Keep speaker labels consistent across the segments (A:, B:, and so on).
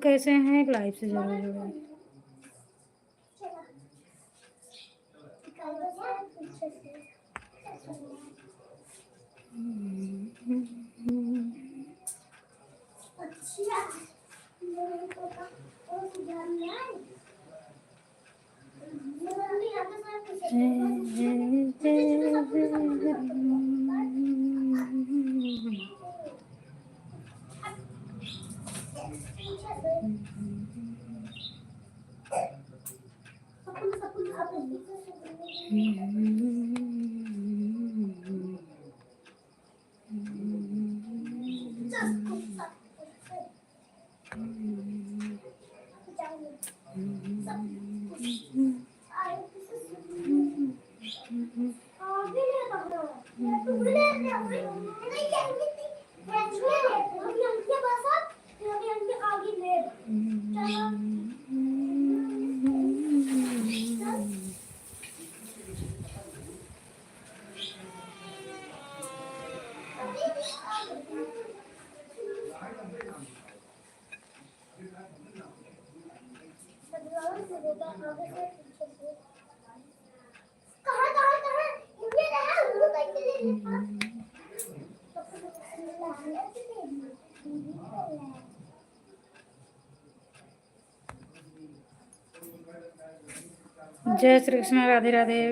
A: लोग कैसे हैं, लाइव से जरूर जुड़े। जय श्री कृष्ण, राधे राधे।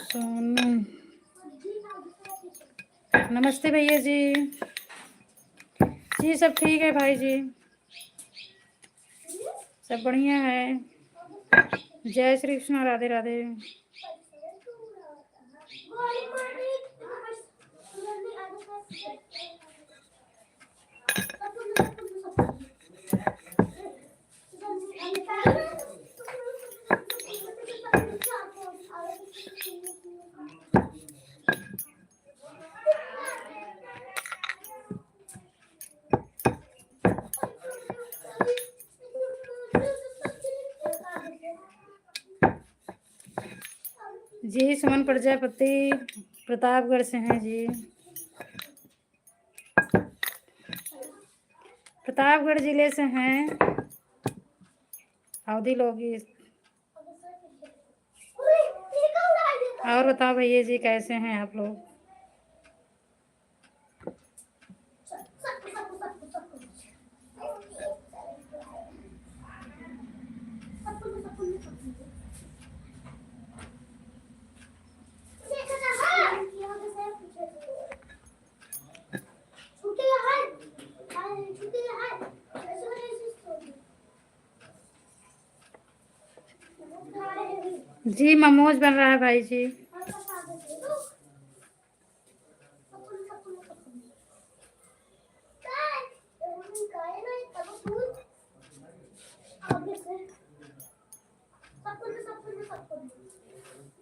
A: सोनू, नमस्ते भैया जी। जी सब ठीक है भाई जी, सब बढ़िया है। जय श्री कृष्ण, राधे राधे। जी सुमन प्रजापति प्रतापगढ़ से हैं जी, प्रतापगढ़ जिले से हैं, अवधि लोग। और बताओ भैया जी कैसे हैं आप लोग? जी मोमोज बन रहा है भाई जी।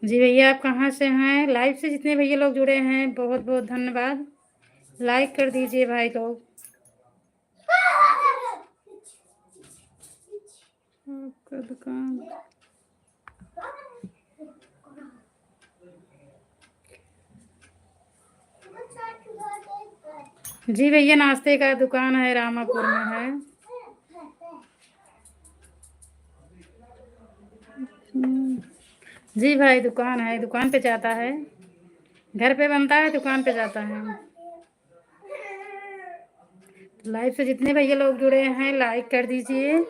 A: जी भैया आप कहाँ से हैं? लाइव से जितने भैया लोग जुड़े हैं बहुत बहुत धन्यवाद। लाइक कर दीजिए भाई लोग। आपका दुकान जी भैया नाश्ते का दुकान है, रामापुर में है। जी भाई दुकान है, दुकान पे जाता है, घर पे बनता है दुकान पे जाता है। लाइव से जितने भैया लोग जुड़े हैं लाइक कर दीजिए।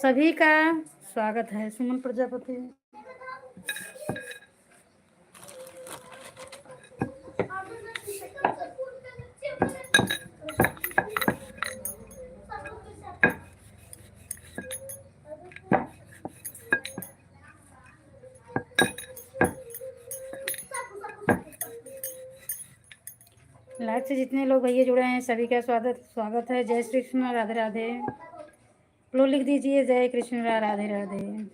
A: सभी का स्वागत है। सुमन प्रजापति। लाइव से जितने लोग भैया जुड़े हैं सभी का स्वागत है। जय श्री कृष्ण, राधे राधे। लो लिख दीजिए जय कृष्ण, राधे राधे।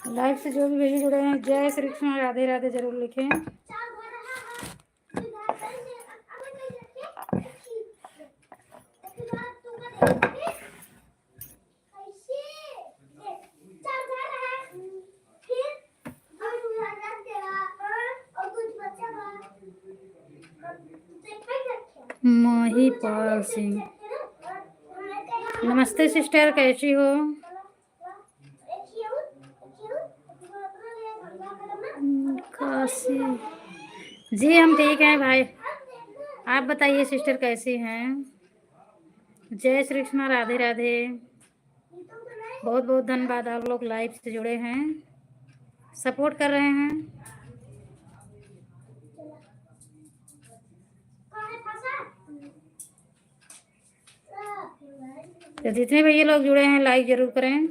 A: लाइव से जो भी भैया जुड़े हैं जय श्री कृष्ण, राधे राधे जरूर लिखें। महिपाल सिंह, नमस्ते सिस्टर, कैसी हो? काशी जी, हम ठीक हैं भाई। आप बताइए सिस्टर कैसी हैं? जय श्री कृष्ण, राधे राधे। बहुत बहुत धन्यवाद, आप लोग लाइव से जुड़े हैं, सपोर्ट कर रहे हैं। तो जितने भैया लोग जुड़े हैं लाइक जरूर करें।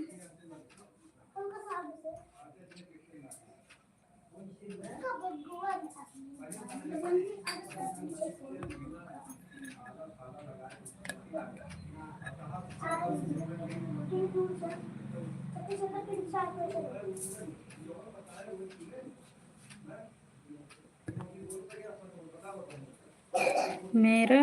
A: मेरा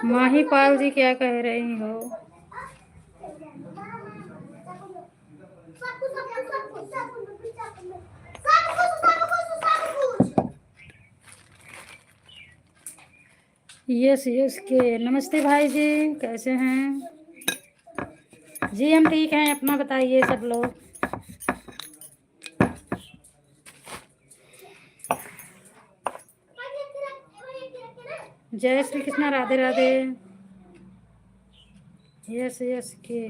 A: माहीपाल जी क्या कह रही हो? यस यस के नमस्ते भाई जी, कैसे हैं? जी हम ठीक हैं, अपना बताइए सब लोग। जय श्री कृष्ण, राधे राधे। यस यस के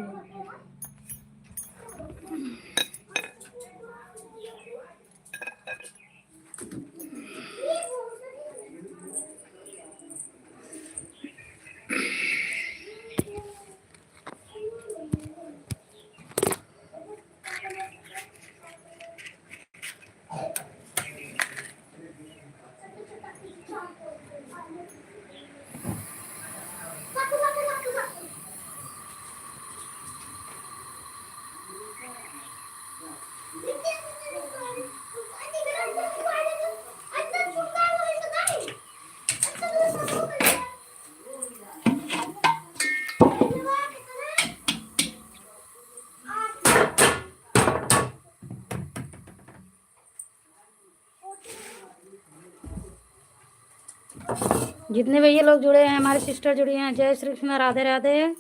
A: जितने भैया लोग जुड़े हैं, हमारे सिस्टर जुड़ी हैं, जय श्री कृष्ण, राधे राधे।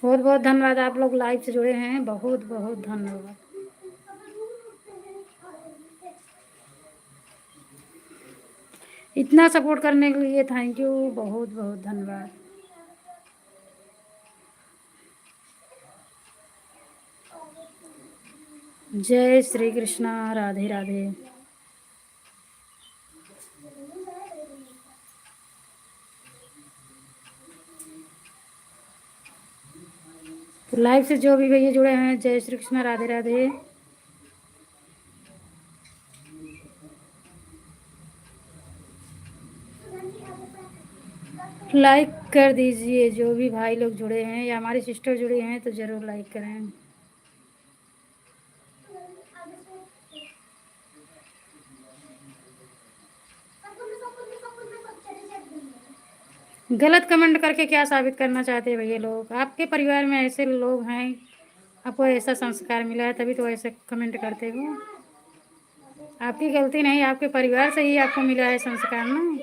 A: बहुत बहुत धन्यवाद, आप लोग लाइव से जुड़े हैं, बहुत बहुत धन्यवाद। इतना सपोर्ट करने के लिए थैंक यू, बहुत बहुत धन्यवाद। जय श्री कृष्णा, राधे राधे। तो लाइव से जो भी भैया जुड़े हैं, जय श्री कृष्णा, राधे राधे। लाइक कर दीजिए, जो भी भाई लोग जुड़े हैं या हमारी सिस्टर जुड़ी हैं तो ज़रूर लाइक करें। गलत कमेंट करके क्या साबित करना चाहते हैं भैया लोग? आपके परिवार में ऐसे लोग हैं, आपको ऐसा संस्कार मिला है तभी तो ऐसे कमेंट करते हो। आपकी गलती नहीं, आपके परिवार से ही आपको मिला है संस्कार ना।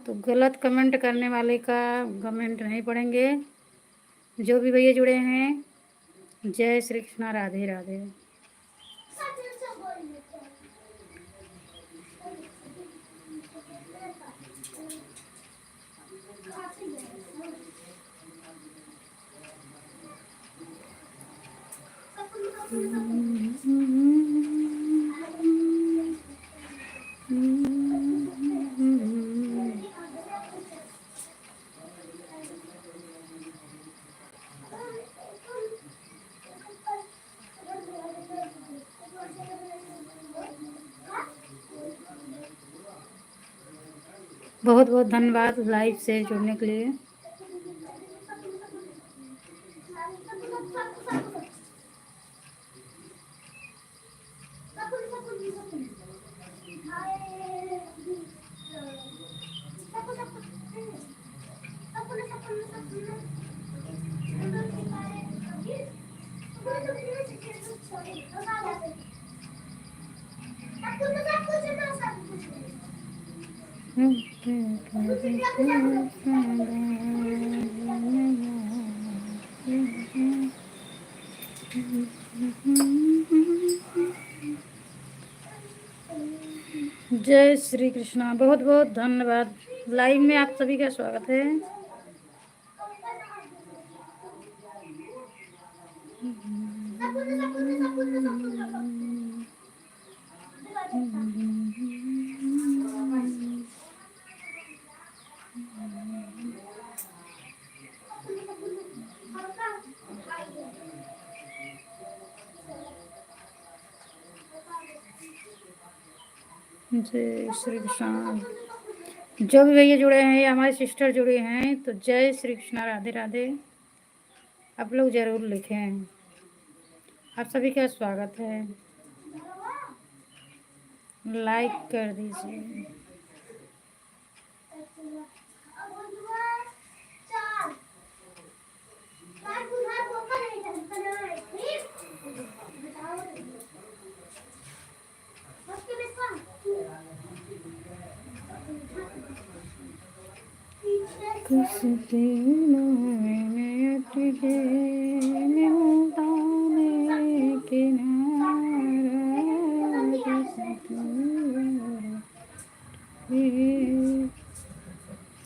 A: तो गलत कमेंट करने वाले का कमेंट नहीं पढ़ेंगे। जो भी भैया जुड़े हैं, जय श्री कृष्णा, राधे राधे। बहुत बहुत धन्यवाद लाइव से जुड़ने के लिए। जय श्री कृष्णा, बहुत बहुत धन्यवाद। लाइव में आप सभी का स्वागत है। जय श्री कृष्णा। जो भी भैया जुड़े हैं या हमारे सिस्टर जुड़े हैं तो जय श्री कृष्णा, राधे राधे। आप लोग जरूर लिखें, आप सभी का स्वागत है। लाइक कर दीजिए। कुछ दिनों में तुझे मिलता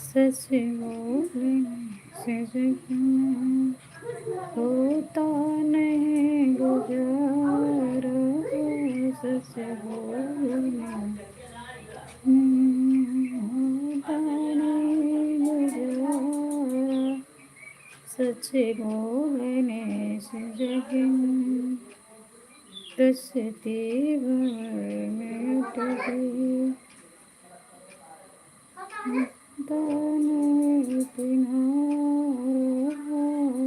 A: सच बोलने से होता नहीं गुजारा, सच बोलने होता नहीं गुजारा, सच बोलने से जगन रस्ते भर में उठ गई। दाने किनारा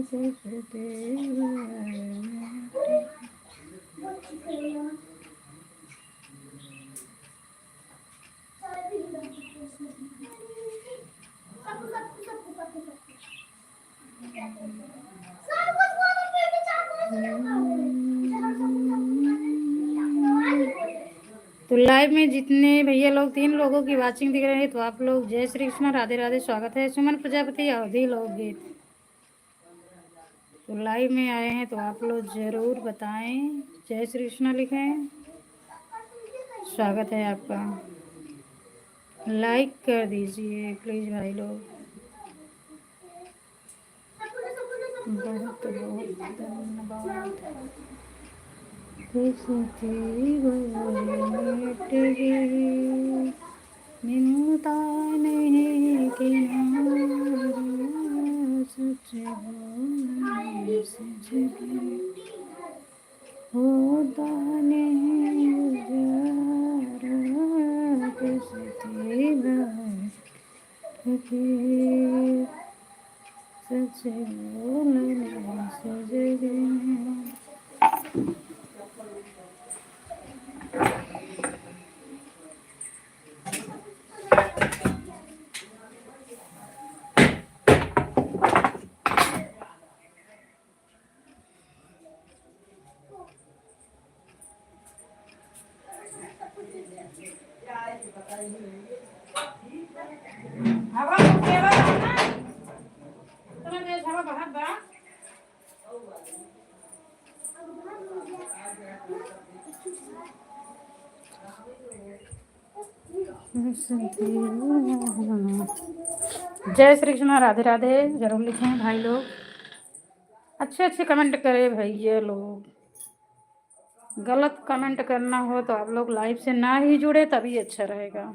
A: सजते तो लाइव में जितने भैया लोग 3 लोगों की वाचिंग दिख रहे हैं तो आप लोग जय श्री कृष्ण राधे राधे स्वागत है। सुमन प्रजापति अवधि लोकगीत तो लाइव में आए हैं तो आप लोग जरूर बताएं, जय श्री कृष्ण लिखें, स्वागत है आपका। लाइक कर दीजिए प्लीज भाई लोग, बहुत बहुत धन्यवाद। मिलता नहीं किनारा, सच बोलने से जगे होता नहीं गुजारा, किसी के सच बोलने से जगे। जय श्री कृष्ण राधे राधे जरूर लिखें भाई लोग, अच्छे अच्छे कमेंट करें भैया लोग। गलत कमेंट करना हो तो आप लोग लाइव से ना ही जुड़े तभी अच्छा रहेगा।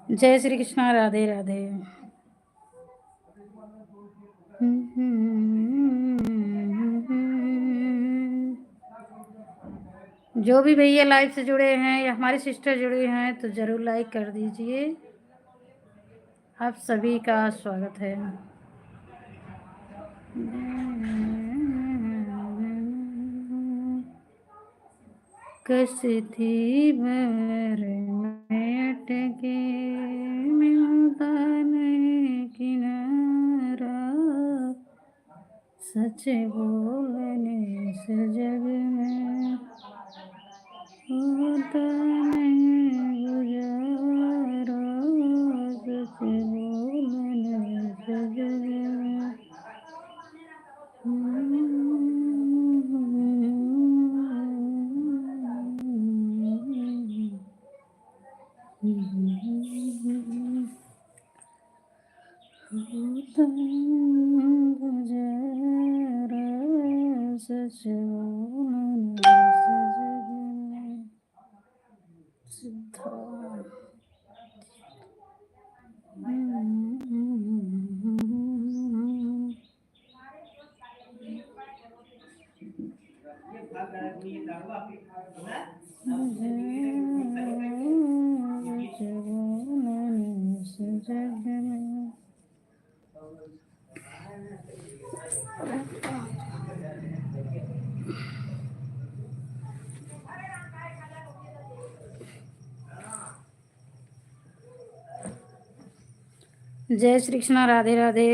A: जय श्री कृष्ण राधे राधे। जो भी भैया लाइव से जुड़े हैं या हमारी सिस्टर जुड़ी हैं तो ज़रूर लाइक कर दीजिए, आप सभी का स्वागत है। कैसी थी भंवर में अटके, मिलता नहीं किनारा, सच बोलने से जग में होता नहीं गुजारा, सच बोलने से जग में। होता गुजारा, सच बोलने से जग में। सिद्धा जय श्री कृष्ण राधे राधे।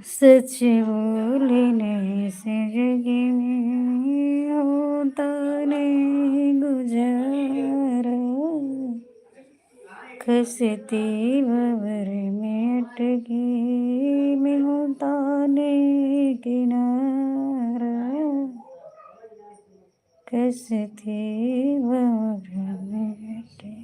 A: सच बोलने से जग में होता नहीं गुजारा, खसती भंवर में अटके, में होता नहीं किनारा, खसती भंवर में अटके।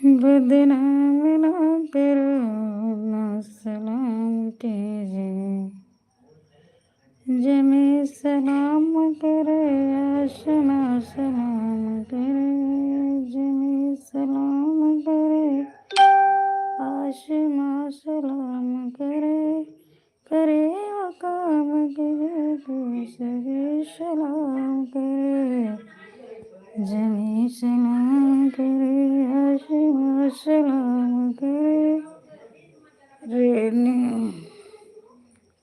A: बदनाम ना करो ना सलाम कीजिए, जमे सलाम करे आशना सलाम करे, जमे सलाम करे आशमा सलाम करे, करे काम करे सलाम करे, आशिमा सलाम करे, रेनी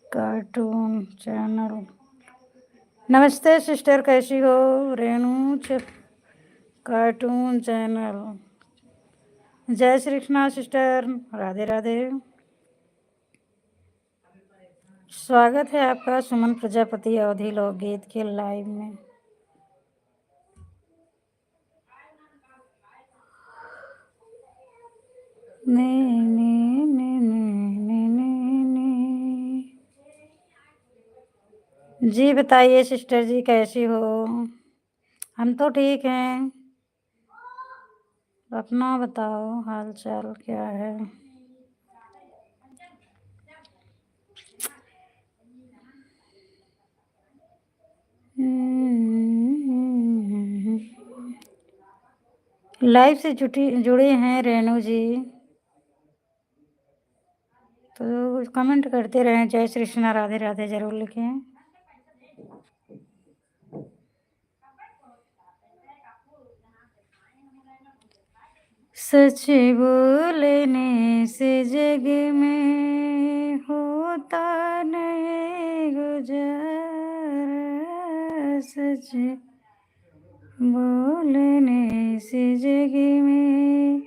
A: कार्टून चैनल। नमस्ते सिस्टर, कैसी हो? Renu cartoon channel. जय श्री कृष्णा सिस्टर, राधे राधे। स्वागत है आपका सुमन प्रजापति अवधि लोकगीत के लाइव में। ने ने ने ने ने ने। जी बताइए सिस्टर जी, कैसी हो? हम तो ठीक हैं, अपना बताओ हाल चाल क्या है? लाइव से जुड़े हैं रेणु जी, तो कमेंट करते रहें, जय श्री कृष्णा राधे राधे जरूर लिखें। सच बोलने से जग में होता नहीं गुजारा, सच बोलने से जग में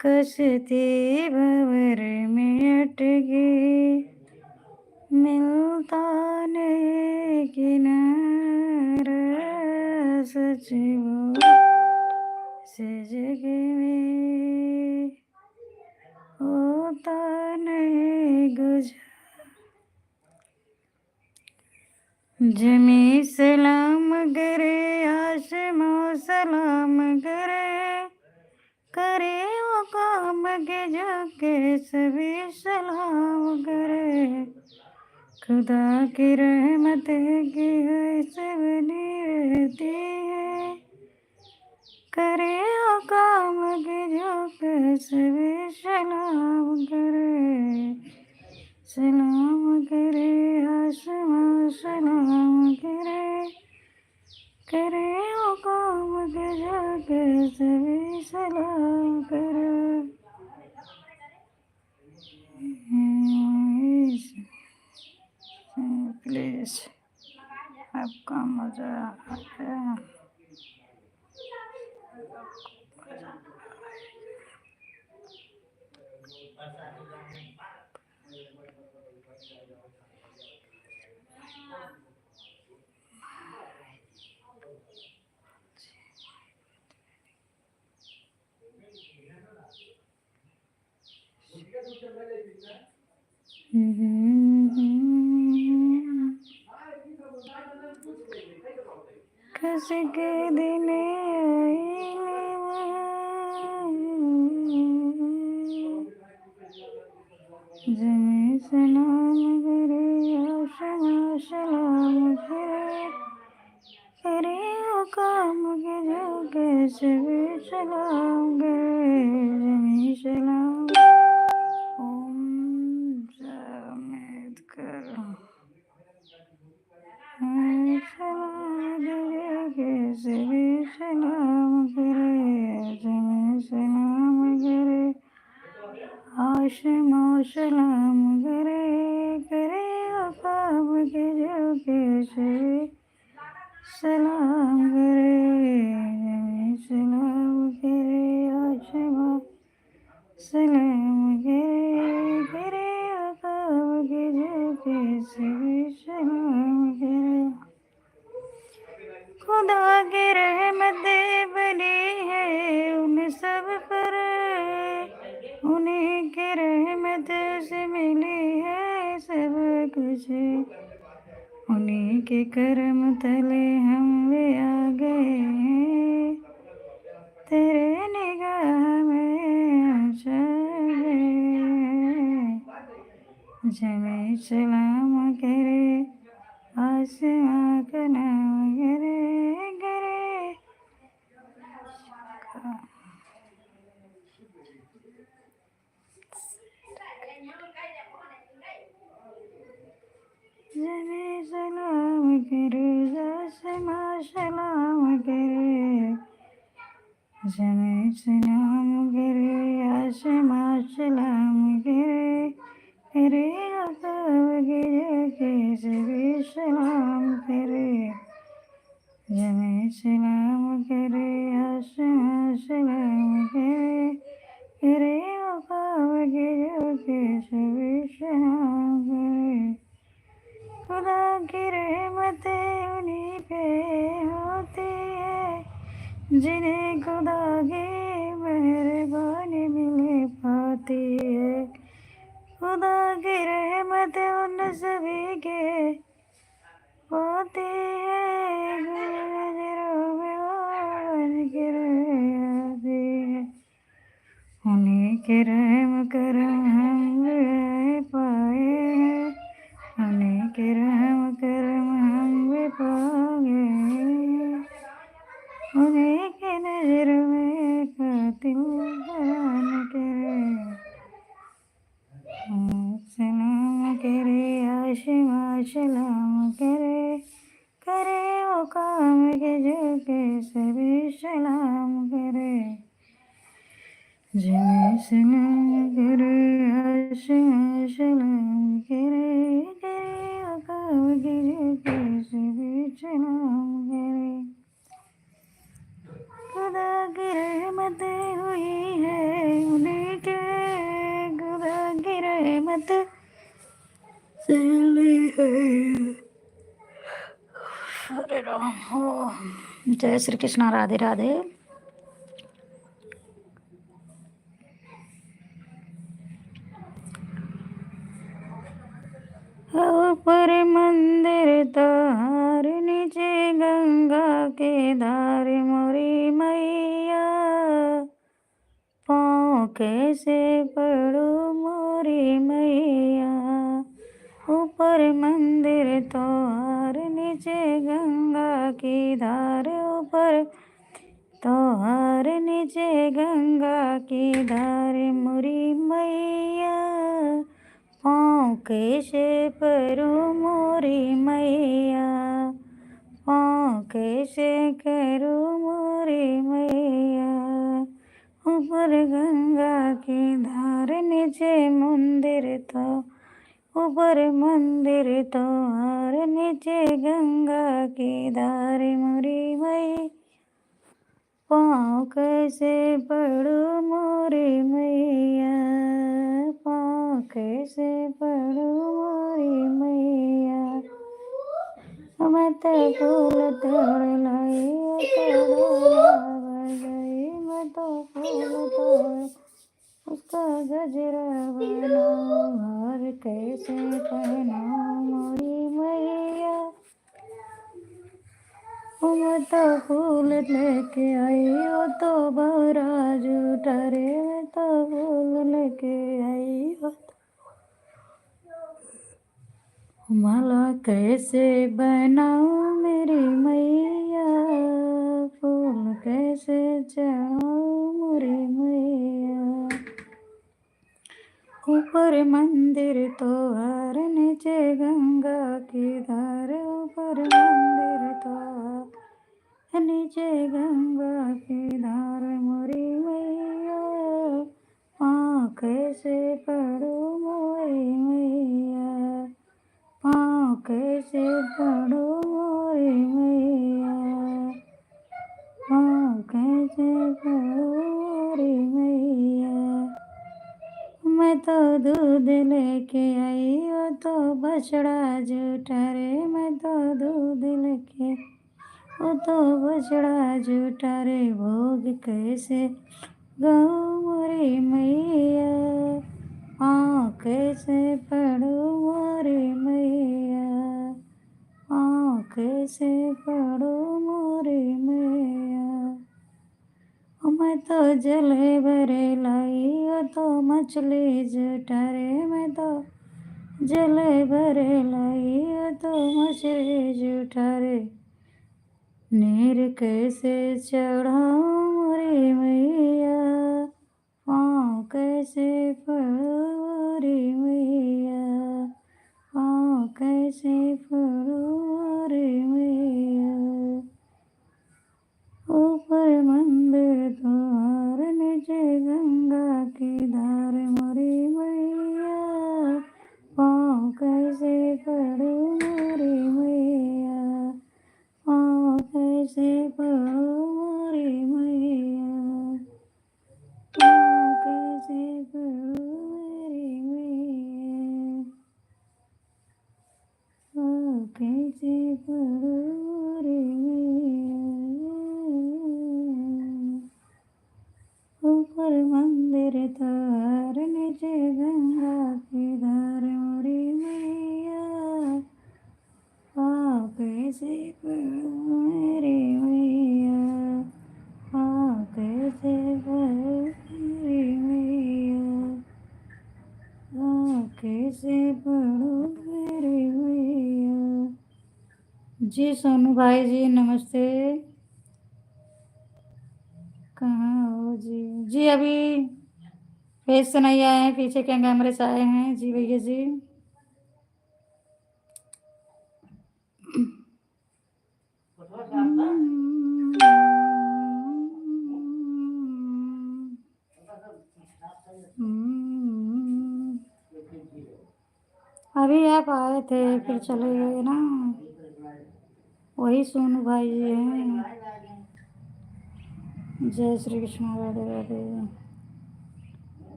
A: कश्ती भंवर में अटके, मिलता नहीं किनारा, सच से जग में होता नहीं गुजारा। जमी सलाम करे, आसमां सलाम करे, करे वो काम के जो के सभी सलाम करे, खुदा की रहमत की है सबनी रहती है, करे वो काम के जो के सभी सलाम करे, सलाम करे आसमां सलाम करे, करे वो काम के जो के सभी सलाम करे। प्लीज आपका मजा है। किसी के दिन जमी सलाम करे, आसमां सलाम करे, करे वो काम के जो कैसे भी सलाम करे, जमी सलाम ओम जामेद कर कैसे भी सलाम करे, जमी सलाम करे, आसमां सलाम करे, करे वो काम के जो कैसे भी सलाम करे, जमी सलाम करे, आसमां सलाम करे, करे वो काम के जो कैसे भी सलाम करे, खुदा की रहमत बनी है उन सब पर, उन्हीं की रहमत से मिली है सब कुछ, उन्हीं के करम तले हम भी आ गए हैं, तेरे निगाह में हम छा गए, जमी सलाम करे, आसमां का नाम करे, करे जमी सलाम करे, आसमां सलाम करे, जमी सलाम गिरे आसमां सलाम गिरे रे अकाब गिरे के सभी सलाम करे जमी सलाम गिरे आसमां सलाम गिरे रे अकाब गिरे के सभी सलाम करे खुदा की रहमतें उन्हीं पे होती है जिन्हें खुदा की मेहरबानी मिल पाती है खुदा की रहमत उन सभी के होती है नजरों में बन के रहती है उन्हीं के रहम करम हम भी पाए हैं उन्हीं के रहम करम हम भी पाए हैं उन्हीं के नजर में कातिल बयान करे सलाम करे आशिमा सलाम करे करे वो काम के जो के सभी सलाम करे जिन्हें सलाम करे आशिमा सलाम करे करे वो काम के जो के सभी सलाम करे खुदा की रहमतें हुई है उन्हीं के खुदा की रहमत चली है हरे राम हो जय श्री कृष्णा राधे राधे ऊपर मंदिर तार नीचे गंगा के धार मोरी मैया पाँव कैसे पड़ो मोरी मैया ऊपर मंदिर तोहार नीचे गंगा की धार ऊपर तोहार नीचे गंगा की धार मोरी मैया पाँव कैसे पड़ो मोरी मैया पाँव कैसे करो मोरी मैया ऊपर गंगा की धार नीचे मंदिर तो ऊपर मंदिर तो हार नीचे गंगा की धार मोरी मई पाँव कैसे पड़ो मोरी मैया पाँव कैसे पड़ो मोरी मैया मैं तो फूल तोड़ लाई गई मैं तो फूल तोड़ उसका गजरा बनाओ हार कैसे पहनाओ मोरी मैया मैं तो फूल लेके आई वो तो बहराज उठारे मैं तो फूल लेके आई वो माला कैसे बनाऊं मेरी मैया फूल कैसे चढ़ाऊं मोरी मैया ऊपर मंदिर तो हार नीचे गंगा की धार ऊपर मंदिर तो हार नीचे गंगा की धार मोरी मैया पाँव कैसे पड़ो मोरी मैया पाँव कैसे पड़ो मोरी मैया पाँव कैसे पड़ो मोरी मैया मैं तो दूध लेके आई वो तो बछड़ा झूठा रे मैं तो दूध लेके वो तो बछड़ा झूठा रे भोग कैसे गाऊं मोरी मैया पाँव कैसे पड़ो मोरी मैया पाँव कैसे पड़ो मोरी मैया मैं तो जले भरे लाई वो तो मछली झूठा रे मैं तो जले भरे लाई वो तो मछली झूठा रे नीर कैसे चढ़ाऊं मोरी मैया पाँव कैसे पड़ो मोरी मैया पाँव कैसे पड़ो मोरी मैया ऊपर मंदिर तो मंदिर तार नीचे गंगा की धार मोरी मैया कैसे पढ़ूं मेरी मैया कैसे पढ़ूं मेरी मैया कैसे पढ़ूं मेरी मैया। जी सोनू भाई जी नमस्ते, कहाँ हो जी? जी अभी फेस से नहीं आए हैं, पीछे के कैमरे से आए हैं जी भैया जी। अभी आप आए थे फिर चले गए ना, वही सोनू भाई जी हैं। जय श्री कृष्ण, राधे राधे।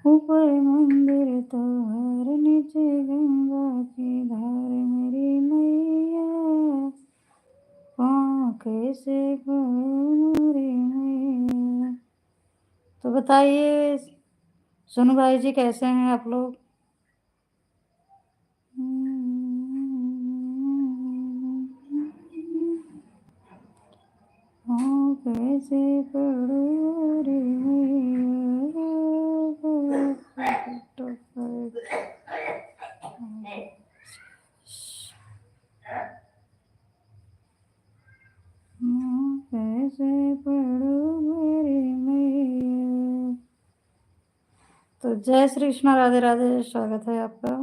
A: ऊपर मंदिर तार नीचे गंगा की धार मेरी मैया कैसे पढ़ूं मेरी मैया। तो बताइए सोनू भाई जी कैसे हैं आप लोग? कैसे पढ़ूं रे कैसे पढ़ूं मेरी मैया। तो जय श्री कृष्ण, राधे राधे, स्वागत है आपका।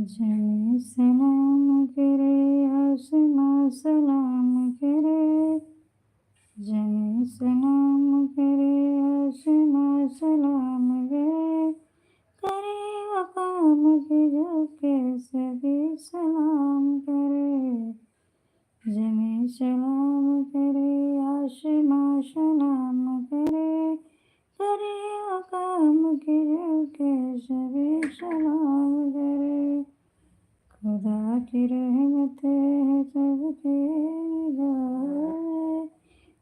A: जय सलाम करे आसमां सलाम करे, जय सलाम करे आसमां सलाम करे, करे वफाम के जो के सभी सलाम करे। जय सलाम करे आसमां सलाम करे, करे वफाम के जो के सभी सलाम करे। खुदा की रहमत है सबके निगाहें,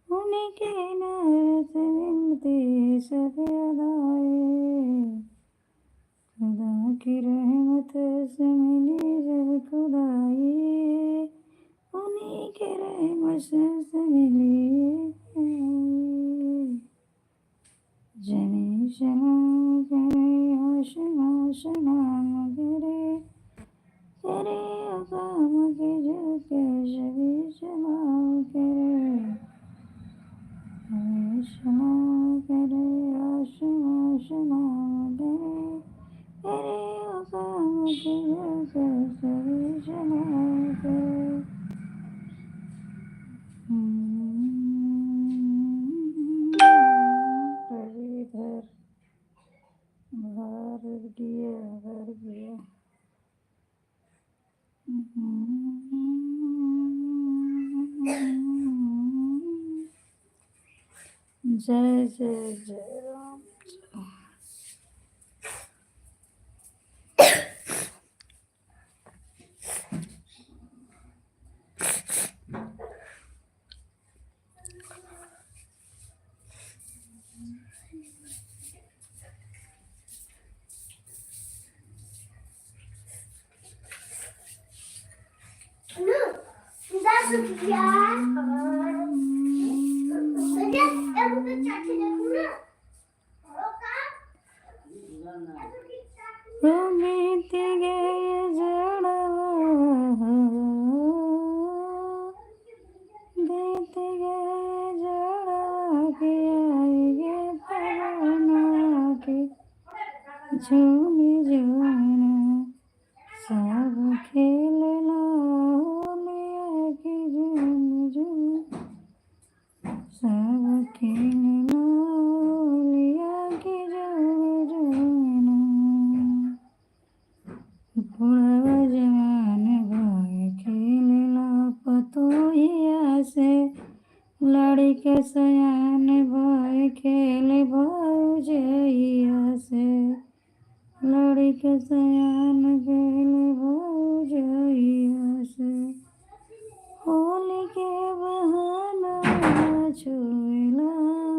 A: उन्हीं के नाम से मिलती सब अदाएं। खुदा की रहमत से मिली जब खुदाई, उन्हीं के रहमत से मिली। जय सलाम करे आसमां सलाम करे, करे अकाम के जो के सभी सलाम करे। सलाम करे आसमां सलाम करे, करे अकाम के जो के सभी सलाम करे। इधर भर गया। जय जय जय राम। बीत गए जड़ा, बीत गए जड़ा के आएंगे पवना के। झूमी झूमना सब खेलना होलिया की झूम झूम सब खेलना होलिया की झूम झूमना बुढ़वा जवान भाई खेलना पतोहिया से लड़के सयान भाई खेल भौजैया से लड़के सयान खेल भौजैया से होली के बहाना छुएला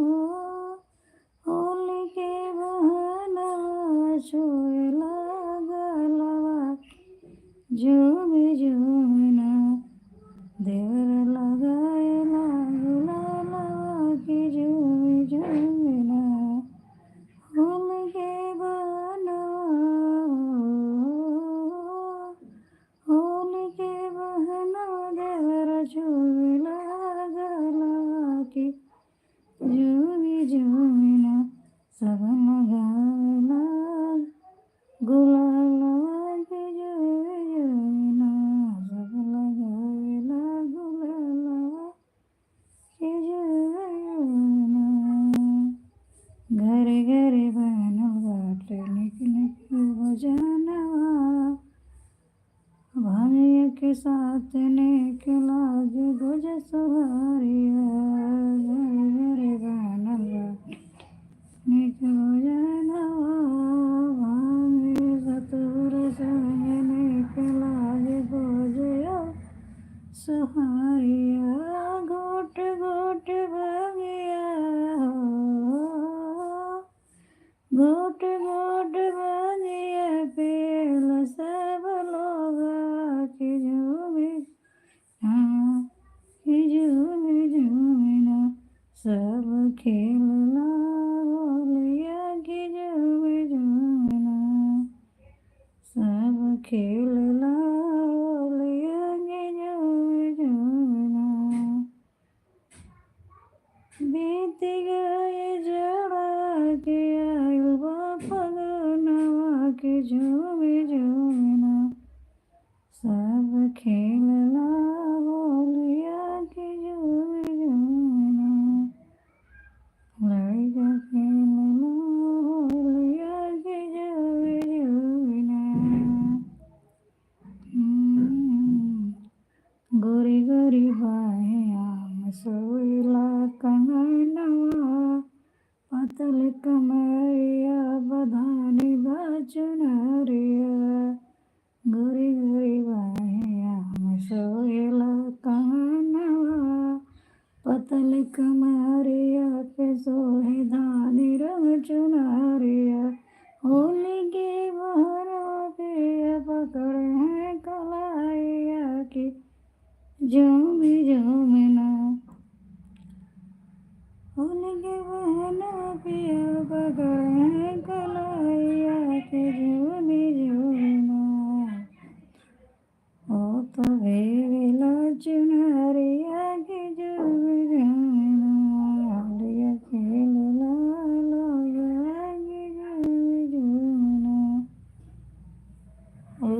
A: हो होली के बहाना छुएला गलवा झूम झूमना देवर लगाएला गुलाला की झूम झूमना होली के बहाना होली के बहाना देवर झूमला गलवा की झूमी झूमना सब लगावेला गुलाला की झूम झूमना सब लगावेला गुलाला की झूम झूमना घरे घरे बनल बाटे निक निक भोजनवा भांगिया के साथ नेक लागे गुज सुहारिया घरे घरे बनल बाटे निक भोजनवा भांगे सतुर संग नेक लागे गुजया सुहारिया घोट घोट भांगिया घोट घोट भांगिया पेल सब लोग की झूमे हाँ की झूमे झूमना सब खेलना होलिया की झूमे झूमना सब खेलना होलिया की झूमे झूमना बीत गए जड़ा के आयु फगनवा के झूमे झूमना सब खेलना होलिया के झूमे झूमना लड़का खेलना होलिया के झूमे झूमना गोरी गोरी बाहें आम सोइला कंगनवा पतल कमरिया बधानी बाचुनरिया गोरी गोरी बाहें आम सोइला कंगनवा पतल कमरिया पे सोहे धानी रंग चुनरिया होली के बहरा पे पकड़े हैं कलाइया की झूमी झूमना होली के बहना पिया पकड़े हैं कलाइया के झूमी झूमना ओ तो भेवेला चुनरिया के झूम झूमना होलिया खेलना लोया के झूम झूमना ओ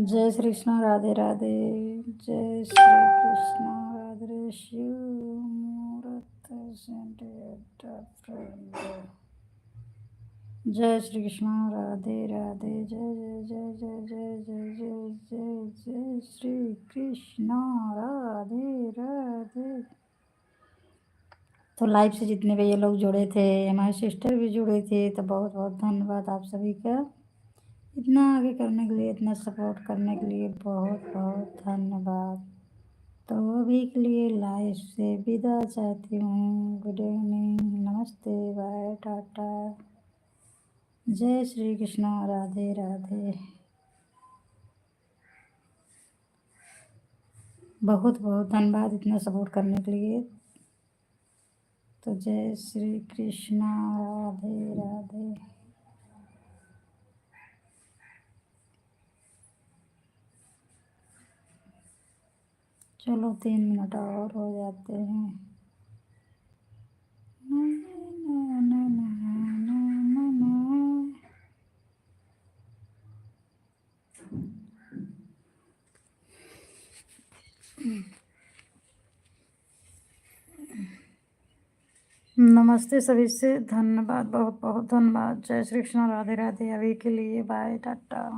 A: जय श्री कृष्ण राधे राधे। जय श्री कृष्ण राधे शिव मूर्त जय श्री कृष्ण राधे राधे। जय जय जय जय जय जय जय जय जय श्री कृष्ण राधे राधे। तो लाइव से जितने भी ये लोग जुड़े थे, हमारे सिस्टर भी जुड़े थे, तो बहुत बहुत धन्यवाद आप सभी का, इतना आगे करने के लिए, इतना सपोर्ट करने के लिए बहुत बहुत धन्यवाद। तो अभी के लिए लाइव से विदा चाहती हूँ। गुड इवनिंग, नमस्ते, बाय, टाटा, जय श्री कृष्ण राधे राधे। बहुत बहुत धन्यवाद इतना सपोर्ट करने के लिए। तो जय श्री कृष्ण राधे राधे। चलो 3 मिनट और हो जाते हैं। नमस्ते सभी से, धन्यवाद, बहुत बहुत धन्यवाद। जय श्री कृष्ण राधे राधे। अभी के लिए बाय, टाटा।